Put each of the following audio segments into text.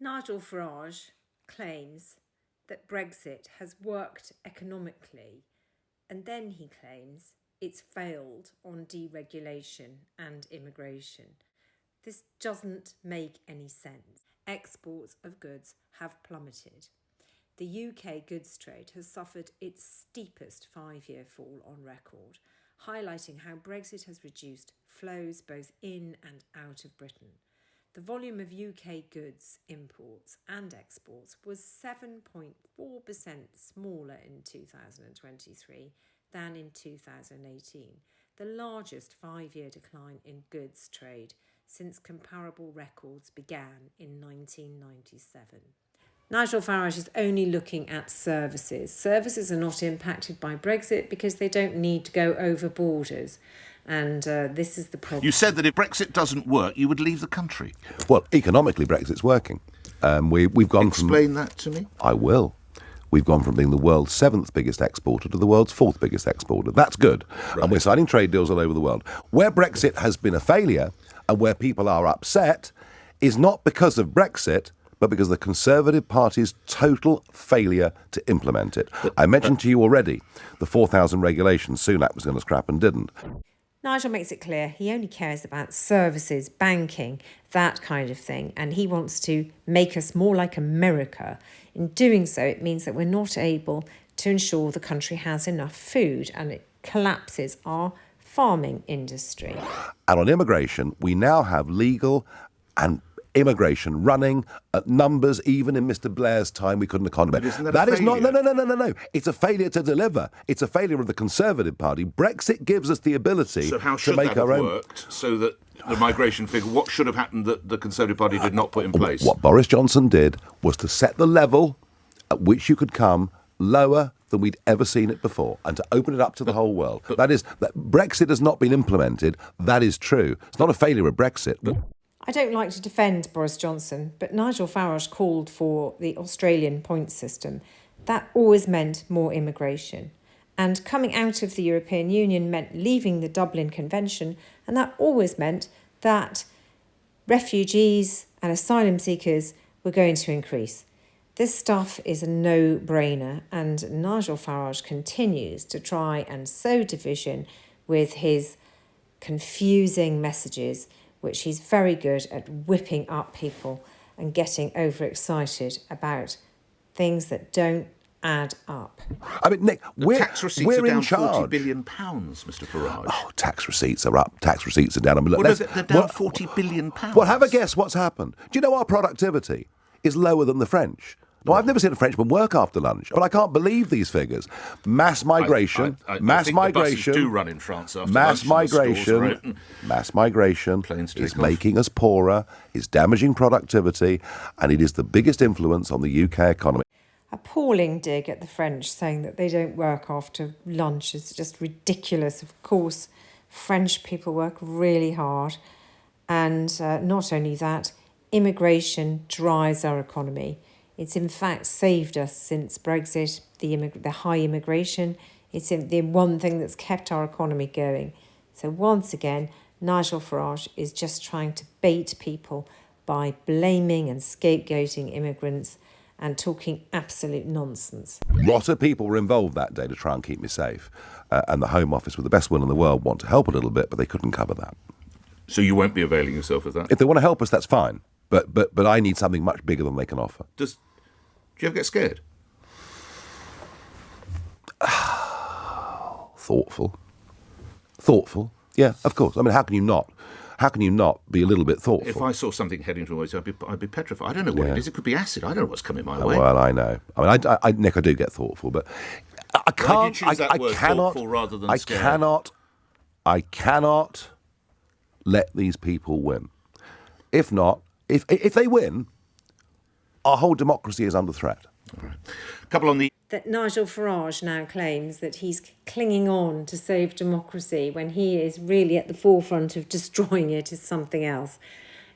Nigel Farage claims that Brexit has worked economically, and then he claims it's failed on deregulation and immigration. This doesn't make any sense. Exports of goods have plummeted. The UK goods trade has suffered its steepest 5-year fall on record, highlighting how Brexit has reduced flows both in and out of Britain. The volume of UK goods imports and exports was 7.4% smaller in 2023 than in 2018, the largest 5-year decline in goods trade since comparable records began in 1997. Nigel Farage is only looking at services. Services are not impacted by Brexit because they don't need to go over borders. And this is the problem. You said that if Brexit doesn't work, you would leave the country. Well, economically, Brexit's working. We've gone Explain that to me. I will. We've gone from being the world's 7th biggest exporter to the world's 4th biggest exporter. That's good. Right. And we're signing trade deals all over the world. Where Brexit has been a failure and where people are upset is not because of Brexit, but because of the Conservative Party's total failure to implement it. I mentioned to you already the 4,000 regulations Sunak was going to scrap and didn't. Nigel makes it clear he only cares about services, banking, that kind of thing, and he wants to make us more like America. In doing so, it means that we're not able to ensure the country has enough food, and it collapses our farming industry. And on immigration, we now have legal and immigration running at numbers even in Mr. Blair's time we couldn't accommodate. That is not. No. It's a failure to deliver. It's a failure of the Conservative Party. Brexit gives us the ability to make our own. Worked so that the migration figure, what should have happened that the Conservative Party did not put in place? What Boris Johnson did was to set the level at which you could come lower than we'd ever seen it before, and to open it up to the whole world. That Brexit has not been implemented. That is true. It's not a failure of Brexit. I don't like to defend Boris Johnson, but Nigel Farage called for the Australian point system. That always meant more immigration. And coming out of the European Union meant leaving the Dublin Convention, and that always meant that refugees and asylum seekers were going to increase. This stuff is a no-brainer, and Nigel Farage continues to try and sow division with his confusing messages, which he's very good at whipping up people and getting overexcited about things that don't add up. I mean, Nick, we're tax receipts we're are down in charge. £40 billion, Mr. Farage. Oh, tax receipts are up. Tax receipts are down. I mean, look, they're down £40 billion. Well, have a guess what's happened. Do you know our productivity is lower than the French? No, I've never seen a Frenchman work after lunch, but I can't believe these figures. Mass migration, I think the buses do run in France after mass lunch. Mass migration is making us poorer, is damaging productivity, and it is the biggest influence on the UK economy. Appalling dig at the French, saying that they don't work after lunch is just ridiculous. Of course, French people work really hard, and not only that, immigration drives our economy. It's in fact saved us since Brexit, the high immigration. It's the one thing that's kept our economy going. So once again, Nigel Farage is just trying to bait people by blaming and scapegoating immigrants and talking absolute nonsense. A lot of people were involved that day to try and keep me safe. And the Home Office, with the best will in the world, want to help a little bit, but they couldn't cover that. So you won't be availing yourself of that? If they want to help us, that's fine. But I need something much bigger than they can offer. Do you ever get scared? Thoughtful. Yeah, of course. I mean, how can you not? How can you not be a little bit thoughtful? If I saw something heading towards you, I'd be petrified. I don't know what it is. It could be acid. I don't know what's coming my way. Well, I know. I mean, Nick, I do get thoughtful, but I can't. Why do you choose that word, thoughtful, rather than scared? I cannot let these people win. If not, if they win, our whole democracy is under threat. All right. A couple on the... That Nigel Farage now claims that he's clinging on to save democracy when he is really at the forefront of destroying it is something else.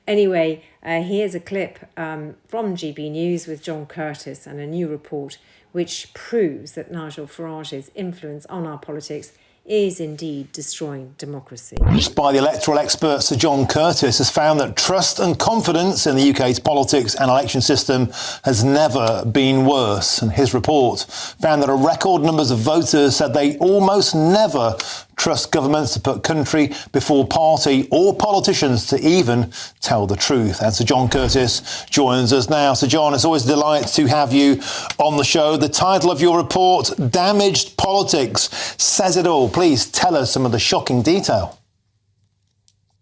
Anyway, here's a clip from GB News with John Curtis and a new report which proves that Nigel Farage's influence on our politics is indeed destroying democracy. By the electoral expert Sir John Curtis has found that trust and confidence in the UK's politics and election system has never been worse. And his report found that a record numbers of voters said they almost never trust governments to put country before party or politicians to even tell the truth. And Sir John Curtis joins us now. Sir John, it's always a delight to have you on the show. The title of your report, Damaged Politics, says it all. Please tell us some of the shocking detail.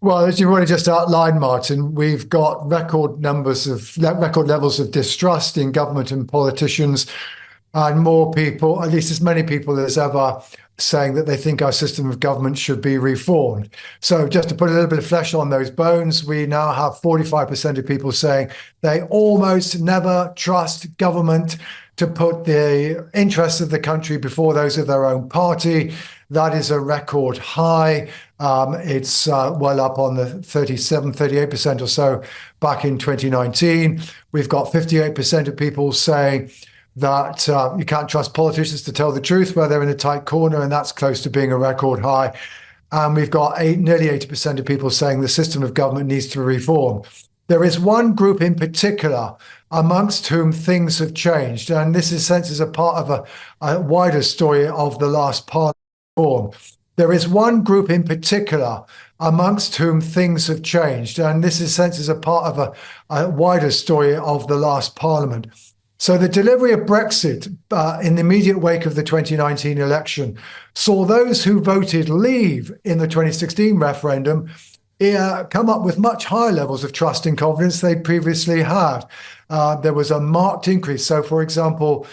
Well, as you've already just outlined, Martin, we've got record levels of distrust in government and politicians, and more people, at least as many people as ever, saying that they think our system of government should be reformed. So just to put a little bit of flesh on those bones, we now have 45% of people saying they almost never trust government to put the interests of the country before those of their own party. That is a record high. It's well up on the 38% or so back in 2019. We've got 58% of people saying that you can't trust politicians to tell the truth where they're in a tight corner, and that's close to being a record high. And we've got nearly 80% of people saying the system of government needs to reform. There is one group in particular amongst whom things have changed, and this, in a sense, is a part of a wider story of the last Parliament reform. There is one group in particular amongst whom things have changed, and this, in a sense, is a part of a wider story of the last Parliament. So the delivery of Brexit in the immediate wake of the 2019 election saw those who voted leave in the 2016 referendum come up with much higher levels of trust and confidence they previously had. There was a marked increase. So, for example,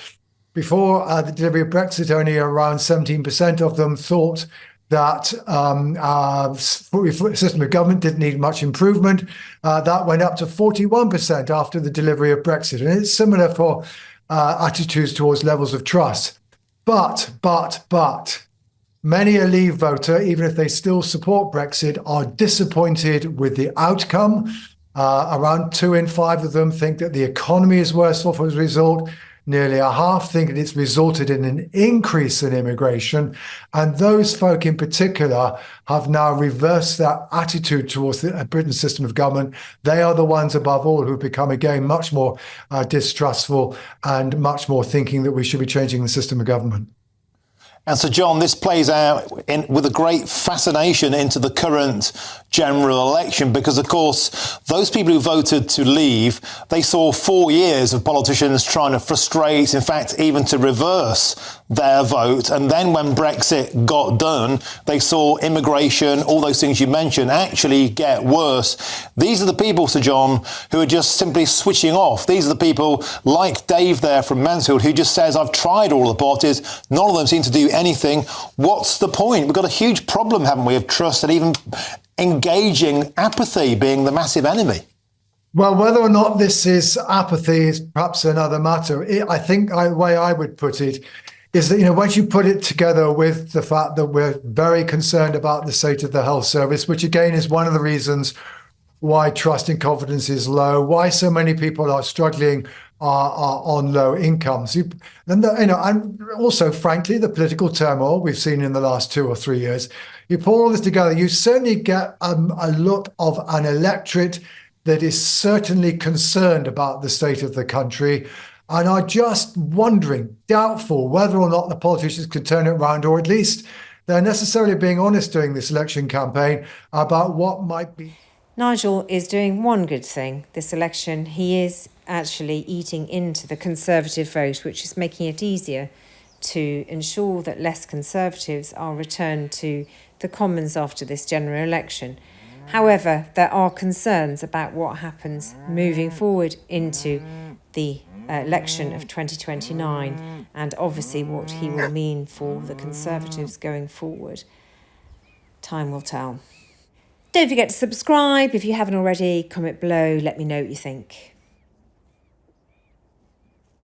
before the delivery of Brexit, only around 17% of them thought that our system of government didn't need much improvement. That went up to 41% after the delivery of Brexit. And it's similar for attitudes towards levels of trust. But many a Leave voter, even if they still support Brexit, are disappointed with the outcome. Around 2 in 5 of them think that the economy is worse off as a result. Nearly a half think that it's resulted in an increase in immigration. And those folk in particular have now reversed their attitude towards Britain's system of government. They are the ones above all who've become again much more distrustful and much more thinking that we should be changing the system of government. And so, John, this plays out with a great fascination into the current general election because, of course, those people who voted to leave, they saw 4 years of politicians trying to frustrate, in fact, even to reverse their vote. And then when Brexit got done, they saw immigration, all those things you mentioned, actually get worse. These are the people, Sir John, who are just simply switching off. These are the people like Dave there from Mansfield who just says, I've tried all the parties. None of them seem to do anything. What's the point? We've got a huge problem, haven't we, of trust and even engaging apathy being the massive enemy. Well, whether or not this is apathy is perhaps another matter. I think the way I would put it is that, once you put it together with the fact that we're very concerned about the state of the health service, which again is one of the reasons why trust and confidence is low, why so many people are struggling are on low incomes. And also, frankly, the political turmoil we've seen in the last 2 or 3 years. You pull all this together, you certainly get a look of an electorate that is certainly concerned about the state of the country and are just wondering, doubtful whether or not the politicians could turn it around, or at least they're necessarily being honest during this election campaign about what might be. Nigel is doing one good thing this election. He is actually eating into the Conservative vote, which is making it easier to ensure that less Conservatives are returned to the Commons after this general election. However, there are concerns about what happens moving forward into the election of 2029 and obviously what he will mean for the Conservatives going forward. Time will tell. Don't forget to subscribe if you haven't already. Comment below, let me know what you think.